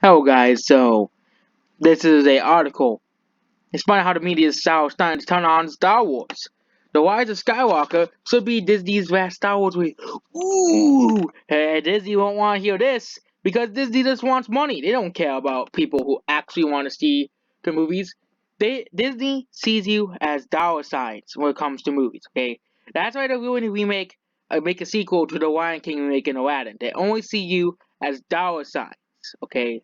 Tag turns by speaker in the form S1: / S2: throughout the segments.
S1: Hello guys, so this is a article. It's funny how the media is starting to turn on Star Wars. The Rise of Skywalker should be Disney's last Star Wars movie. Ooh, hey, Disney won't want to hear this because Disney just wants money. They don't care about people who actually want to see the movies. Disney sees you as dollar signs when it comes to movies. Okay, that's why they're willing to make a sequel to The Lion King remake and Aladdin. They only see you as dollar signs. Okay,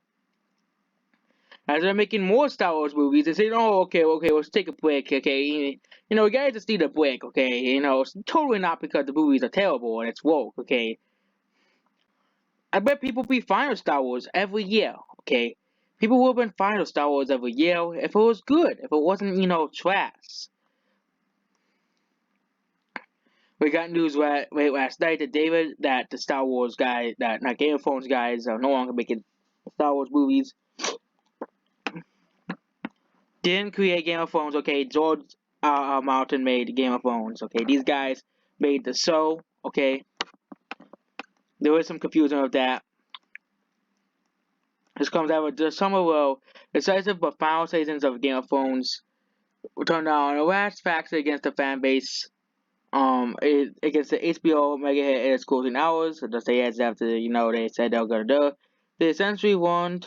S1: as they're making more Star Wars movies, they say, "Oh, okay, let's take a break, okay? You guys just need a break, okay? It's totally not because the movies are terrible and it's woke, okay? I bet people be fine with Star Wars every year, okay? People would have been fine with Star Wars every year if it was good, if it wasn't, trash. We got news last night that the Star Wars guy, that not Game of Thrones guys, are no longer making Star Wars movies. Didn't create Game of Thrones, okay? George Martin made Game of Thrones, okay? These guys made the show, okay? There was some confusion with that. This comes out with the summer low. Decisive but final seasons of Game of Thrones turned down a last factor against the fan base. Against the HBO mega hit in its closing hours. So just days after, they said they were gonna do. They essentially won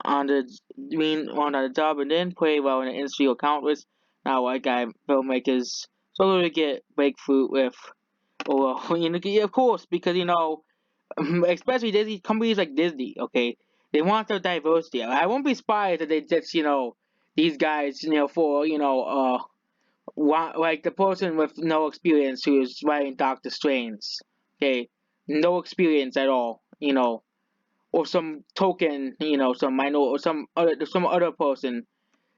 S1: on the job and didn't play well in the industry or countless now white guy filmmakers struggle to get breakthrough with or yeah, of course because especially Disney companies like Disney, okay, they want their diversity. I won't be surprised if they just these guys for like the person with no experience who is writing Doctor Strange, okay, no experience at all, or some token, some minor or some other person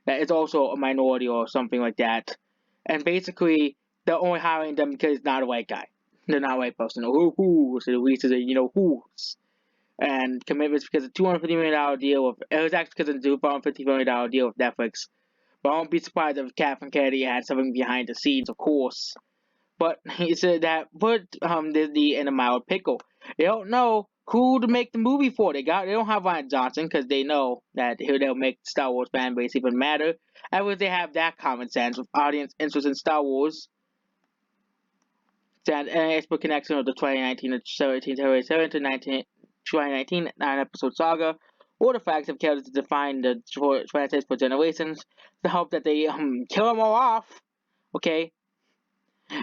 S1: that is also a minority or something like that. And basically, they're only hiring them because it's not a white guy. They're not a white person. Who? So the least is who's. And commitments because of $250 million deal with, it was actually because of the $250 million deal with Netflix. But I won't be surprised if Kathleen Kennedy had something behind the scenes, of course. But he said that put Disney in a mild pickle. They don't know who to make the movie for. They don't have Ryan Johnson because they know that they'll make Star Wars fan base even matter. And would they have that common sense with audience interest in Star Wars? That an expert connection of the 2019 to 1777 to 2019 9-episode saga, or the facts of characters to define the franchise for generations, to hope that they kill them all off. Okay,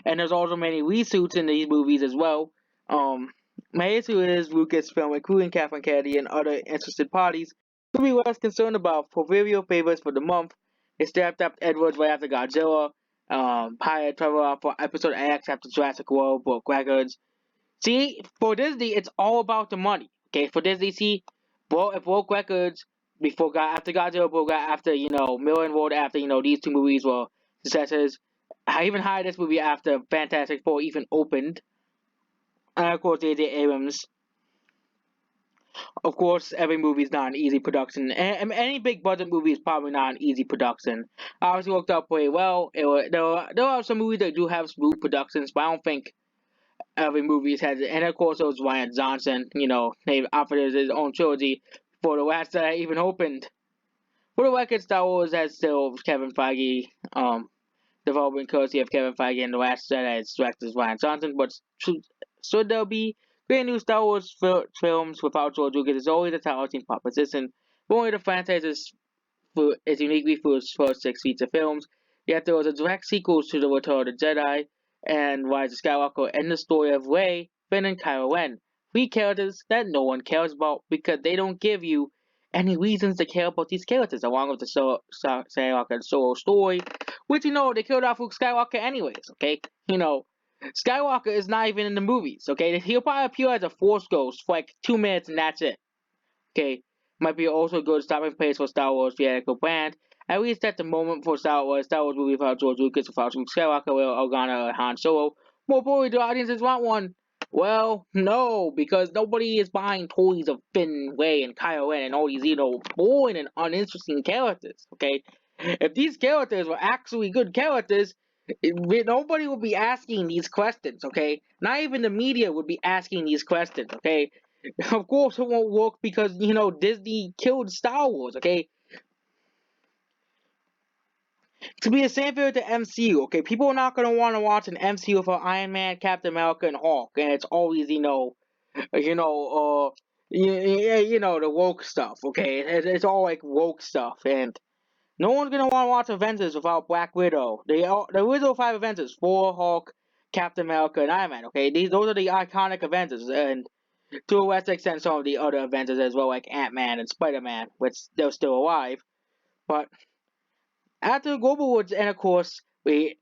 S1: and there's also many reshoots in these movies as well. Um, my issue is Lucasfilm, including Kathleen Kennedy and other interested parties, could be less concerned about proverbial favorites for the month. They stabbed up Edwards right after Godzilla, hired Trevor for episode X after Jurassic World, broke records. See, for Disney, it's all about the money. Okay, for Disney, see, it broke records after Godzilla broke after Miller and Ward after these two movies were successes. I even hired this movie after Fantastic Four even opened. And of course, J.J. Abrams. Of course, every movie is not an easy production. Any big budget movie is probably not an easy production. Obviously, worked out pretty well. There are some movies that do have smooth productions, but I don't think every movie has it. And of course, it was Ryan Johnson. They offered his own trilogy for the last that I even opened. For the record, Star Wars has still Kevin Feige. Development courtesy of Kevin Feige and the last Jedi as director Ryan Johnson, but should there be great new Star Wars films without George Lucas is always a challenging proposition. But only the franchise is uniquely for its first six feature films, yet there was a direct sequel to The Return of the Jedi and Rise of Skywalker and the story of Rey, Finn, and Kylo Ren. Three characters that no one cares about because they don't give you any reasons to care about these characters, along with the Skywalker solo story, which they killed off Luke Skywalker anyways, okay? Skywalker is not even in the movies, okay? He'll probably appear as a Force Ghost for like 2 minutes and that's it, okay? Might be also a good stopping place for Star Wars theatrical brand. At least at the moment for Star Wars movie without George Lucas, without Luke Skywalker, Will Organa, and Han Solo. More importantly, do audiences want one? Well, no, because nobody is buying toys of Finn, Rey, and Kylo Ren and all these, boring and uninteresting characters, okay? If these characters were actually good characters, nobody would be asking these questions, okay? Not even the media would be asking these questions, okay? Of course, it won't work because Disney killed Star Wars. Okay, to be the same thing with the MCU. Okay, people are not gonna want to watch an MCU for Iron Man, Captain America, and Hulk, and it's always you know, the woke stuff. Okay, it's all like woke stuff, and no one's gonna want to watch Avengers without Black Widow. The original five Avengers: Thor, Hulk, Captain America, and Iron Man. Okay, those are the iconic Avengers, and to a lesser extent, some of the other Avengers as well, like Ant Man and Spider Man, which they're still alive. But after Global Woods, and of course, they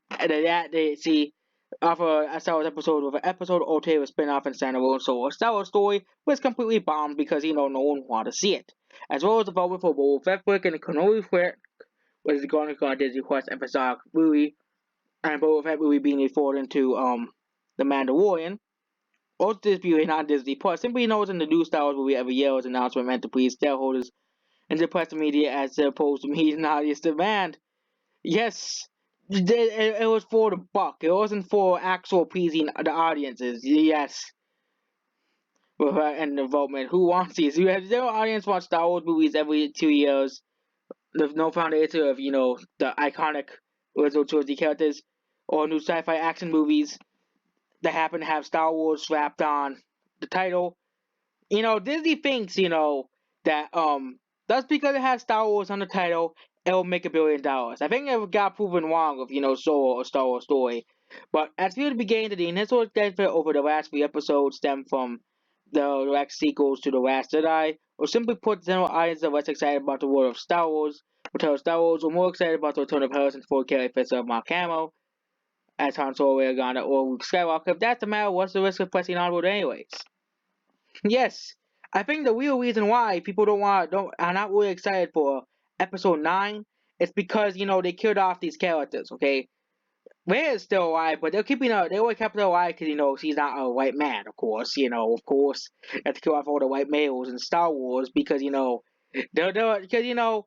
S1: see offer a Star Wars episode with an episode OTA with spin-off and standalone. So a Star Wars story was completely bombed because no one wanted to see it. As well as the development for Boba Fett flick and the Kenobi flick, which is going to go on Disney Plus episodic movie, and Boba Fett movie being forwarded into The Mandalorian. Also disputed on Disney Plus, simply knows in the new Star Wars movie every year was an announcement meant to please shareholders and depress the media as opposed to media and audience demand. Yes, it was for the buck. It wasn't for actual pleasing the audiences. Yes, and development. Who wants these? You have zero audience watch Star Wars movies every 2 years. There's no foundation of the iconic original trilogy characters or new sci-fi action movies that happen to have Star Wars slapped on the title. Disney thinks, that just because it has Star Wars on the title, it'll make $1 billion. I think it got proven wrong with, Solo or Star Wars story. But as we began to the initial benefit over the last few episodes stem from the direct sequels to The Last Jedi, or simply put, general audience are less excited about the world of Star Wars, Return of Star Wars, or more excited about the return of Harrison Ford, Carrie Fisher, and Mark Hamill as Han Solo, Leia or Luke Skywalker. If that's the matter, what's the risk of pressing onward anyways? Yes, I think the real reason why people are not really excited for episode 9 is because they killed off these characters. Okay, Leia is still alive, but they only kept her alive because she's not a white man. Of course, you have to kill off all the white males in Star Wars because they're because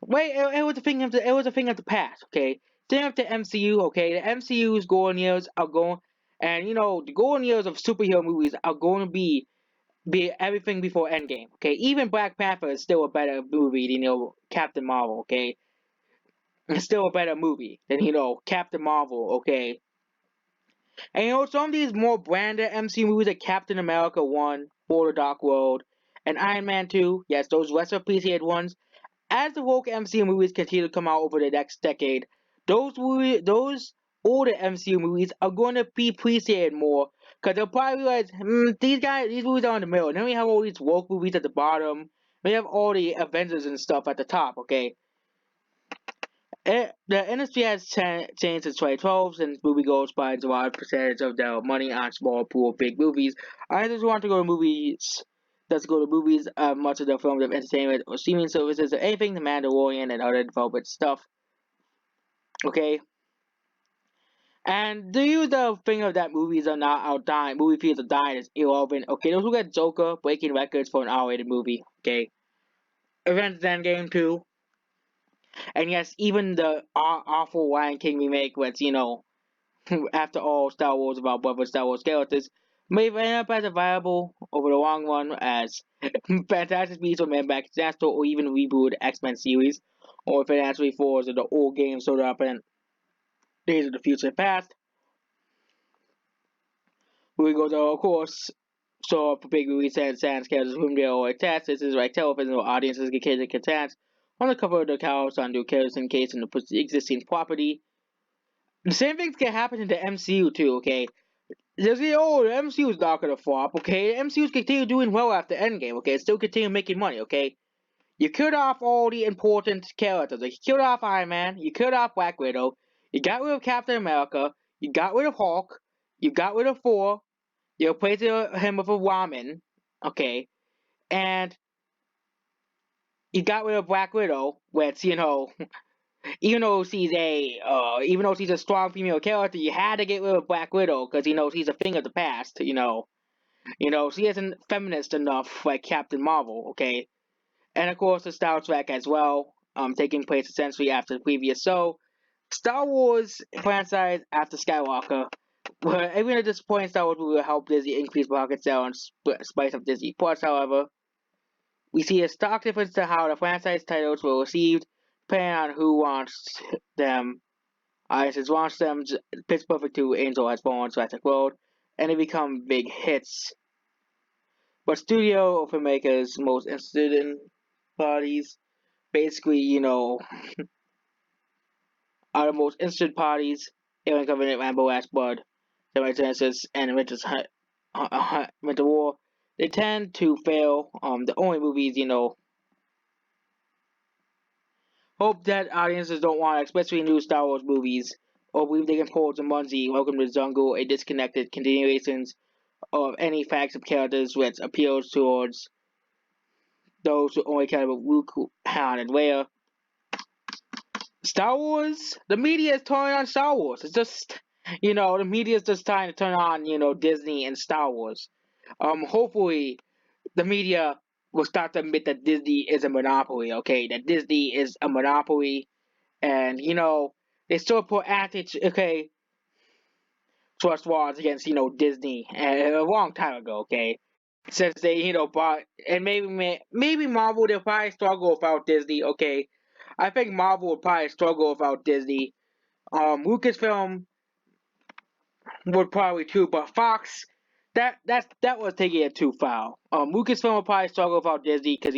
S1: wait, it was a thing of the past. Okay, same with the MCU. Okay, the MCU's golden years are going, and the golden years of superhero movies are going to be everything before Endgame. Okay, even Black Panther is still a better movie than Captain Marvel. Okay, it's still a better movie than Captain Marvel. Okay, and some of these more branded MCU movies like Captain America 1, For the Dark World, and Iron Man 2. Yes, those lesser appreciated ones. As the woke MCU movies continue to come out over the next decade, those older MCU movies are going to be appreciated more because they'll probably realize these movies are in the middle. And then we have all these woke movies at the bottom. We have all the Avengers and stuff at the top. Okay, the industry has changed since 2012 since moviegoers spend a large percentage of their money on small pool of big movies. I just want to go to movies. Let's go to movies. Much of the films of entertainment or streaming services or anything, The Mandalorian and other development stuff. Okay. And do you the thing of that movies are not out dying? Movie theaters are dying is irrelevant. Okay, those who got Joker breaking records for an R-rated movie. Okay. Avengers Endgame 2. And yes, even the awful Lion King remake, which after all, Star Wars about brother Star Wars characters may end up as a viable over the long run as Fantastic Beasts or Man Back Disaster or even reboot X-Men series, or if it actually falls the old games sort up in Days of the Future Past. We go to, of course, so for big movies and sans characters whom they are attached. This is like television or audiences get attached on the cover of the house on the characters in case in the existing property. The same things can happen in the MCU too, okay? They say, oh, the MCU is not gonna flop, okay? The MCU's continue doing well after Endgame, okay? Still continue making money, okay? You killed off all the important characters. Like, you killed off Iron Man, you killed off Black Widow, you got rid of Captain America, you got rid of Hulk, you got rid of Thor, you replaced him with a woman, okay? And you got rid of Black Widow, which, even though she's a strong female character, you had to get rid of Black Widow because she's a thing of the past. She isn't feminist enough like Captain Marvel. Okay, and of course the Star Trek as well, taking place essentially after the previous. So Star Wars franchise after Skywalker, Well, even at this point, Star Wars movie will help Disney increase market sale and spice up Disney. Plus, however, we see a stark difference to how the franchise titles were received, depending on who wants them. Audiences wants them. Pitch Perfect 2, Angel Has Fallen, Jurassic World, and they become big hits. But studio filmmakers most interested in parties, basically, are the most interested parties. Alien Covenant, Rambo, Last Blood, Samurai Genesis, and Winter War. They tend to fail. The only movies, hope that audiences don't want, especially new Star Wars movies, or believe they can pull the Munzie, Welcome to the Jungle, a disconnected continuations of any facts of characters which appeals towards those who only care about Luke, Han, and Leia. Star Wars, the media is turning on Star Wars. It's just, the media is just trying to turn on, Disney and Star Wars. Hopefully, the media will start to admit that Disney is a monopoly, okay? That Disney is a monopoly, and, they still put anti, okay, trust wars against, Disney a long time ago, okay? Since they, bought, and maybe Marvel, they'll probably struggle without Disney, okay? I think Marvel would probably struggle without Disney. Lucasfilm would probably too, but Fox, that was taking it too far. Lucasfilm would probably struggle without Disney because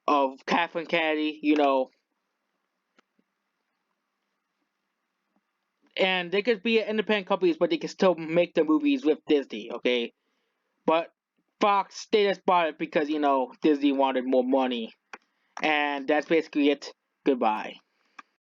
S1: of Kathleen Kennedy, and they could be independent companies, but they can still make the movies with Disney, okay? But Fox, they just bought it because Disney wanted more money, and that's basically it. Goodbye.